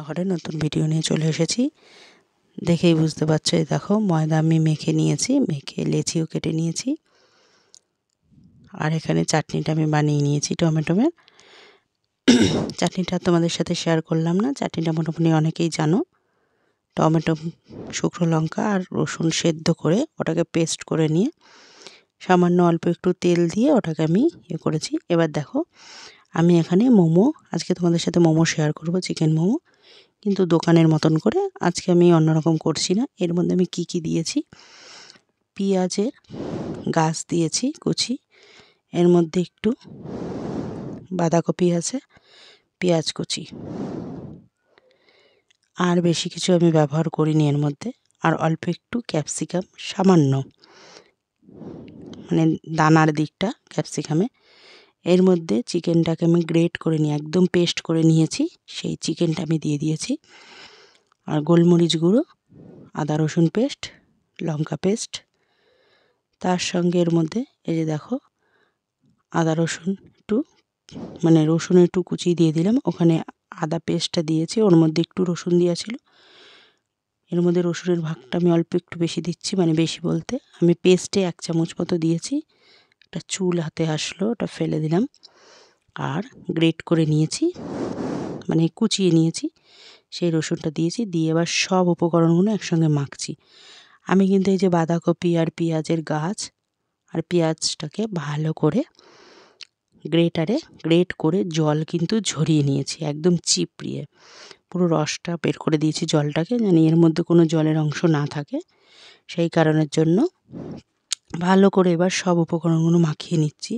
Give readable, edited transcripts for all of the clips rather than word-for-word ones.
ঘরে নতুন ভিডিও নিয়ে চলে এসেছি। দেখেই বুঝতে পারছো, এই দেখো ময়দা আমি মেখে নিয়েছি, মেখে লেচিও কেটে নিয়েছি। আর এখানে চাটনিটা আমি বানিয়ে নিয়েছি টমেটোমের। চাটনিটা তোমাদের সাথে শেয়ার করলাম না, চাটনিটা মোটামুটি অনেকেই জানো। টমেটো, শুকনো লঙ্কা আর রসুন সেদ্ধ করে ওটাকে পেস্ট করে নিয়ে সামান্য অল্প একটু তেল দিয়ে ওটাকে আমি করেছি। এবার দেখো আমি এখানে মোমো, আজকে তোমাদের সাথে মোমো শেয়ার করব, চিকেন মোমো, কিন্তু দোকানের মতন করে। আজকে আমি অন্যরকম করছি না। এর মধ্যে আমি কি দিয়েছি, পেঁয়াজের গাছ দিয়েছি কুচি, এর মধ্যে একটু বাঁধাকপি আছে, পেঁয়াজ কুচি, আর বেশি কিছু আমি ব্যবহার করিনি এর মধ্যে। আর অল্প একটু ক্যাপসিকাম, সামান্য, মানে দানার দিকটা ক্যাপসিকামে। এর মধ্যে চিকেনটাকে আমি গ্রেট করে নিয়ে একদম পেস্ট করে নিয়েছি, সেই চিকেনটা আমি দিয়ে দিয়েছি। আর গোলমরিচ গুঁড়ো, আদা রসুন পেস্ট, লঙ্কা পেস্ট, তার সঙ্গে এর মধ্যে এই যে দেখো আদা রসুন একটু, মানে রসুন একটু কুচিয়ে দিয়ে দিলাম। ওখানে আদা পেস্টটা দিয়েছি, ওর মধ্যে একটু রসুন দেওয়া ছিল। এর মধ্যে রসুনের ভাগটা আমি অল্প একটু বেশি দিচ্ছি, মানে বেশি বলতে আমি পেস্টে 1 চামচ মতো দিয়েছি। একটা চুল হাতে আসলো, ওটা ফেলে দিলাম। আর গ্রেট করে নিয়েছি, মানে কুচিয়ে নিয়েছি, সেই রসুনটা দিয়েছি। দিয়ে এবার সব উপকরণগুলো একসঙ্গে মাখছি। আমি কিন্তু এই যে বাঁধাকপি আর পেঁয়াজের গাছ আর পেঁয়াজটাকে ভালো করে গ্রেটারে গ্রেট করে জল কিন্তু ঝরিয়ে নিয়েছি, একদম চিপড়িয়ে পুরো রসটা বের করে দিয়েছি জলটাকে, জানি এর মধ্যে কোনো জলের অংশ না থাকে। সেই কারণের জন্য ভালো করে এবার সব উপকরণগুলো মাখিয়ে নিচ্ছি।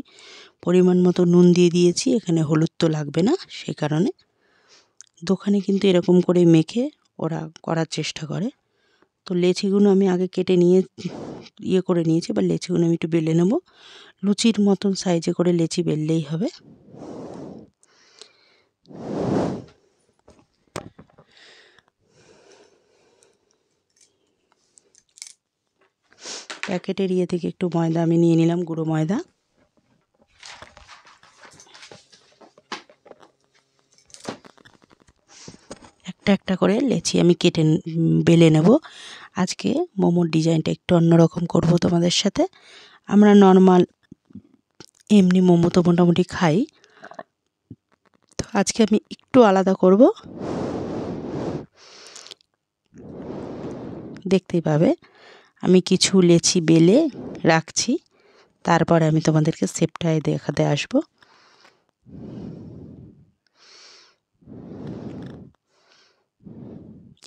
পরিমাণ মতো নুন দিয়ে দিয়েছি, এখানে হলুদ তো লাগবে না, সেই কারণে। দোকানে কিন্তু এরকম করে মেখে ওরা করার চেষ্টা করে। তো লেচিগুলো আমি আগে কেটে নিয়ে করে নিয়েছি। এবার লেচিগুলো আমি একটু বেলে নেব, লুচির মতন সাইজে করে লেচি বেললেই হবে। প্যাকেটের থেকে একটু ময়দা আমি নিয়ে নিলাম, গুঁড়ো ময়দা। একটা একটা করে লেচি আমি কেটে বেলে নেব। আজকে মোমোর ডিজাইনটা একটু অন্যরকম করব তোমাদের সাথে। আমরা নর্মাল এমনি মোমো তো মোটামুটি খাই, তো আজকে আমি একটু আলাদা করব, দেখতেই পাবে। আমি কিছু লেচি বেলে রাখছি, তারপরে আমি তোমাদেরকে শেপটায় দেখাতে আসবো।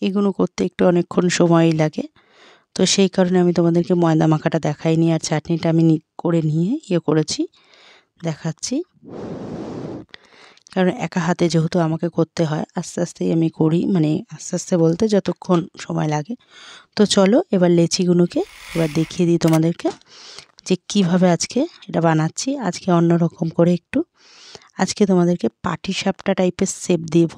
এগুলো করতে একটু অনেকক্ষণ সময়ই লাগে, তো সেই কারণে আমি তোমাদেরকে ময়দা মাখাটা দেখাইনি, আর চাটনিটা আমি করে নিয়ে করেছি, দেখাচ্ছি। কারণ একা হাতে যেহেতু আমাকে করতে হয়, আস্তে আস্তেই আমি করি, মানে আস্তে আস্তে বলতে যতক্ষণ সময় লাগে। তো চলো এবার লেচিগুলোকে এবার দেখিয়ে দিই তোমাদেরকে যে কীভাবে আজকে এটা বানাচ্ছি। আজকে অন্যরকম করে একটু, আজকে তোমাদেরকে পাটিসাপটা টাইপের শেপ দেব।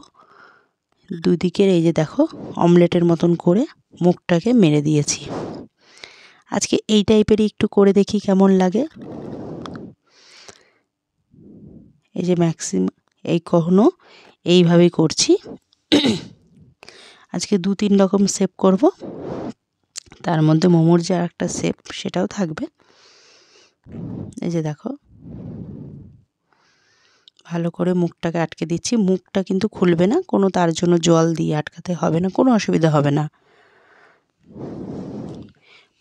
দুদিকের এই যে দেখো অমলেটের মতন করে মুখটাকে মেরে দিয়েছি। আজকে এই টাইপেরই একটু করে দেখি কেমন লাগে। এই যে এই কখনো এইভাবেই করছি। আজকে 2-3 রকম শেপ করব, তার মধ্যে মোমোর যে একটা শেপ সেটাও থাকবে। এই যে দেখো ভালো করে মুখটাকে আটকে দিচ্ছি। মুখটা কিন্তু খুলবে না কোনো, তার জন্য জল দিয়ে আটকাতে হবে না, কোনো অসুবিধা হবে না।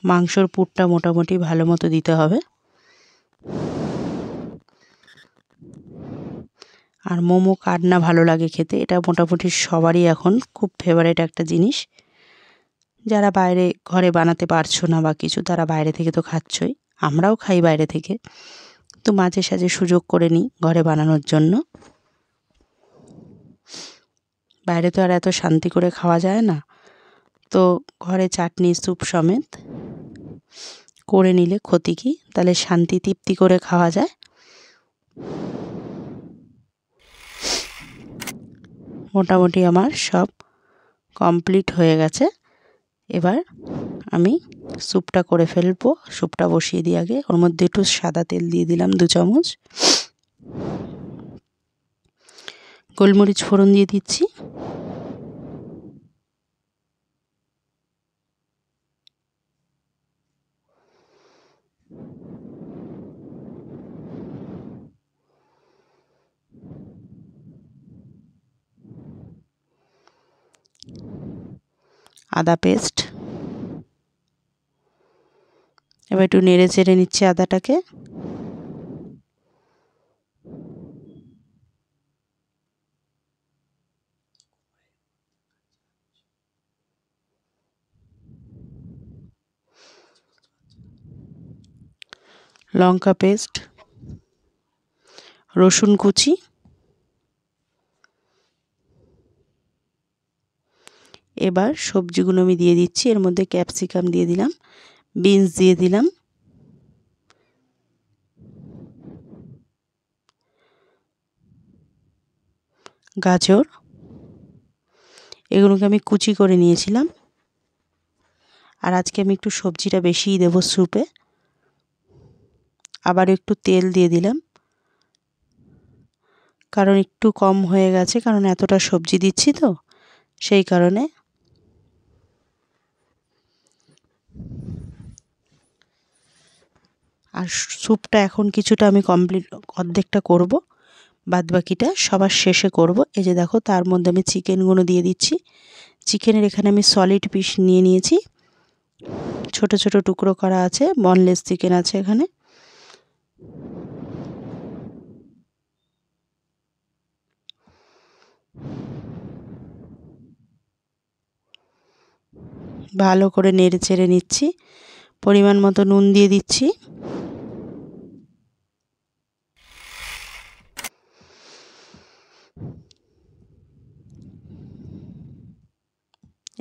মাংসর পুরটা মোটামুটি ভালো মতো দিতে হবে। আর মোমো কার না ভালো লাগে খেতে, এটা মোটামুটি সবারই এখন খুব ফেভারিট একটা জিনিস। যারা বাইরে ঘরে বানাতে পারছো না বা কিছু, তারা বাইরে থেকে তো খাচ্ছই, আমরাও খাই বাইরে থেকে, তো মাঝে সাঝে সুযোগ করে নিই ঘরে বানানোর জন্য। বাইরে তো আর এত শান্তি করে খাওয়া যায় না, তো ঘরে চাটনি স্যুপ সমেত করে নিলে ক্ষতি কী, তাহলে শান্তি তৃপ্তি করে খাওয়া যায়। মোটামুটি আমার সব কমপ্লিট হয়ে গেছে। এবার আমি স্যুপটা করে ফেলবো। স্যুপটা বসিয়ে দিই আগে, ওর মধ্যে একটু সাদা তেল দিয়ে দিলাম 2 চামচ, গোলমরিচ ফোড়ন দিয়ে দিচ্ছি, আদা পেস্ট। এবার একটু নেড়ে চেড়ে নিচ্ছি আদাটাকে। লঙ্কা পেস্ট, রসুন কুচি, এবার সবজিগুলো আমি দিয়ে দিচ্ছি। এর মধ্যে ক্যাপসিকাম দিয়ে দিলাম, বিনস দিয়ে দিলাম, গাজর, এগুলোকে আমি কুচি করে নিয়েছিলাম। আর আজকে আমি একটু সবজিটা বেশিই দেবো স্যুপে। আবার একটু তেল দিয়ে দিলাম, কারণ একটু কম হয়ে গেছে, কারণ এতটা সবজি দিচ্ছি তো সেই কারণে। আর স্যুপটা এখন কিছুটা আমি কমপ্লিট অর্ধেকটা করব, বাদবাকিটা সবার শেষে করব। এই যে দেখো, তার মধ্যে আমি চিকেনগুলো দিয়ে দিচ্ছি। চিকেনের এখানে আমি সলিড পিস নিয়ে নিয়েছি, ছোট ছোট টুকরো করা আছে, বনলেস চিকেন আছে এখানে। ভালো করে নেড়ে চেড়ে নিচ্ছি, পরিমাণ মতো নুন দিয়ে দিচ্ছি।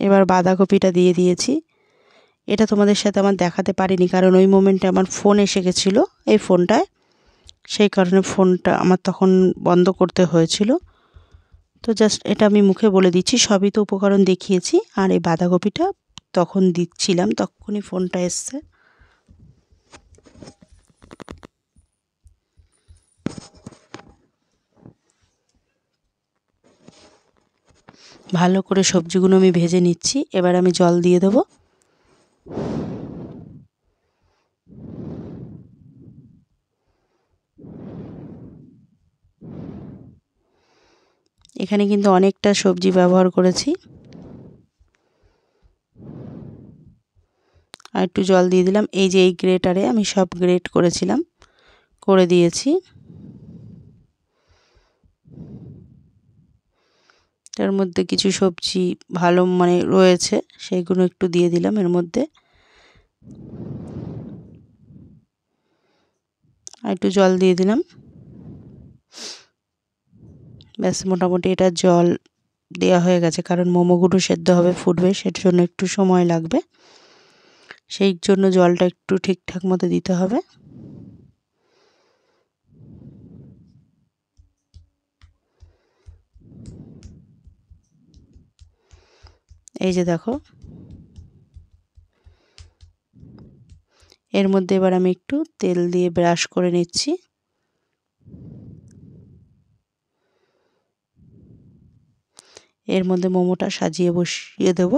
এবার বাঁধাকপিটা দিয়ে দিয়েছি। এটা তোমাদের সাথে আমার দেখাতে পারিনি, কারণ ওই মোমেন্টে আমার ফোন এসে গেছিলো এই ফোনটায়, সেই কারণে ফোনটা আমার তখন বন্ধ করতে হয়েছিল। তো জাস্ট এটা আমি মুখে বলে দিচ্ছি, সবই তো উপকরণ দেখিয়েছি। আর এই বাঁধাকপিটা তখন দিচ্ছিলাম, তখনই ফোনটা এসছে। ভালো করে সবজিগুলো আমি ভেজে নিচ্ছি। এবার আমি জল দিয়ে দেবো। এখানে কিন্তু অনেকটা সবজি ব্যবহার করেছি। আর একটু জল দিয়ে দিলাম। এই যে এই গ্রেটারে আমি সব গ্রেট করেছিলাম, করে দিয়েছি। তার মধ্যে কিছু সবজি ভালো মানে রয়েছে, সেইগুলো একটু দিয়ে দিলাম এর মধ্যে। আর একটু জল দিয়ে দিলাম। ব্যাস, মোটামুটি এটা জল দেওয়া হয়ে গেছে, কারণ মোমোগুলো সেদ্ধ হবে, ফুটবে, সেটার জন্য একটু সময় লাগবে, সেই জন্য জলটা একটু ঠিকঠাক মতো দিতে হবে। এই যে দেখো, এর মধ্যে এবার আমি একটু তেল দিয়ে ব্রাশ করে নিচ্ছি। এর মধ্যে মোমোটা সাজিয়ে বসিয়ে দেব।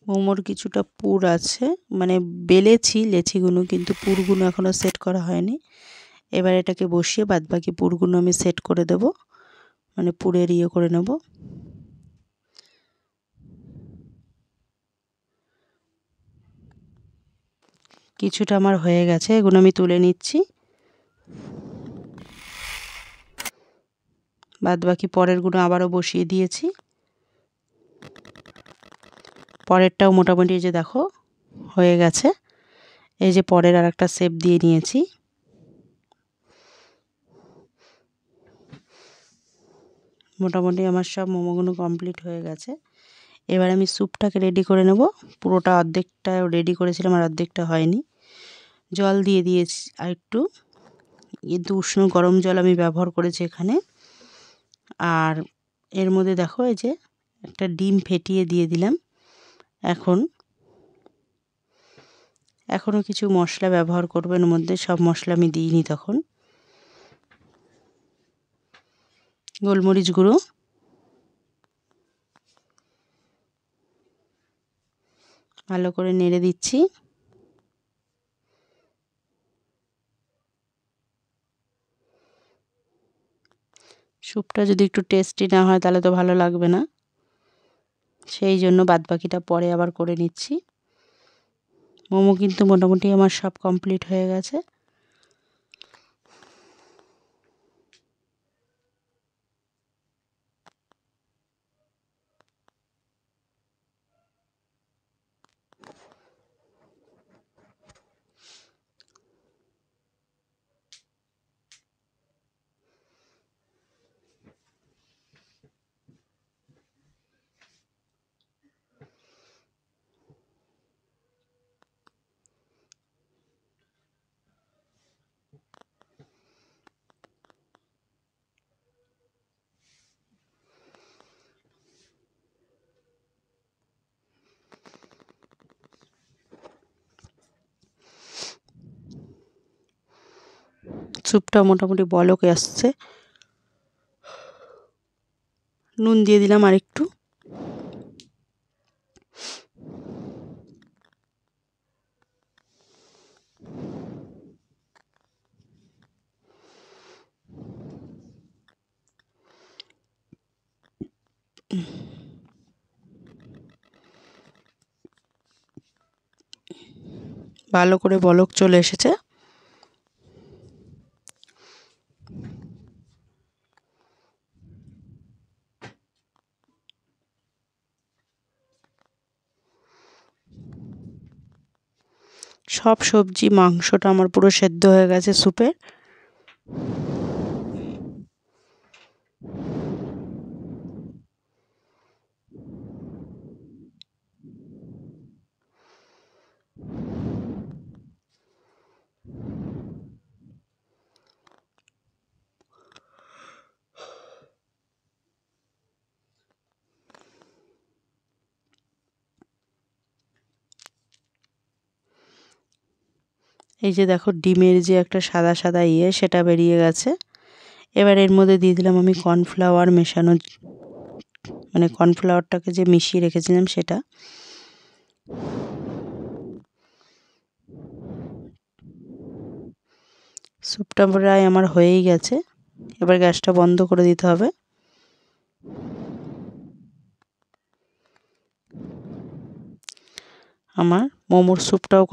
মোমোর কিছুটা পুর আছে, মানে বেলেছি লেচিগুলো, কিন্তু পুরগুলো এখনও সেট করা হয়নি। এবার এটাকে বসিয়ে বাদবাকি পুরগুলো আমি সেট করে দেব, মানে পুরের ইয়ে করে নেব। কিছুটা আমার হয়ে গেছে, এগুলো আমি তুলে নিচ্ছি। বাদবাকি পরেরগুলো আবারও বসিয়ে দিয়েছি। পরেরটাও মোটামুটি এই যে দেখো হয়ে গেছে। এই যে পরের আর একটা শেপ দিয়ে নিয়েছি। মোটামুটি আমার সব মোমোগুলো কমপ্লিট হয়ে গেছে। এবার আমি স্যুপটাকে রেডি করে নেব। পুরোটা অর্ধেকটা রেডি করেছিলাম আর অর্ধেকটা হয়নি। জল দিয়ে দিয়েছি আর একটু, কিন্তু উষ্ণ গরম জল আমি ব্যবহার করেছি এখানে। আর এর মধ্যে দেখো এই যে একটা ডিম ফেটিয়ে দিয়ে দিলাম। এখনও কিছু মশলা ব্যবহার করব এর মধ্যে, সব মশলা আমি দিইনি তখন। গোলমরিচ গুঁড়ো, ভালো করে নেড়ে দিচ্ছি। স্যুপটা যদি একটু টেস্টি না হয় তাহলে তো ভালো লাগবে না, সেই জন্য বাদবাকিটা পরে আবার করে নিচ্ছি। মোমো কিন্তু মোটামুটি আমার সব কমপ্লিট হয়ে গেছে। স্যুপটা মোটামুটি বলক আসছে। নুন দিয়ে দিলাম আরেকটু। ভালো করে বলক চলে এসেছে। সব সবজি মাংসটা আমার পুরো সেদ্ধ হয়ে গেছে স্যুপে। এই যে দেখো ডিমের যে একটা সাদা সাদা সেটা বেরিয়ে গেছে। এবার এর মধ্যে দিয়ে দিলাম আমি কর্নফ্লাওয়ার মেশানো, মানে কর্নফ্লাওয়ারটাকে যে মিশিয়ে রেখেছিলাম সেটা। স্যুপটা প্রায় আমার হয়েই গেছে। এবার গ্যাসটা বন্ধ করে দিতে হবে। আমার মোমোর স্যুপটাও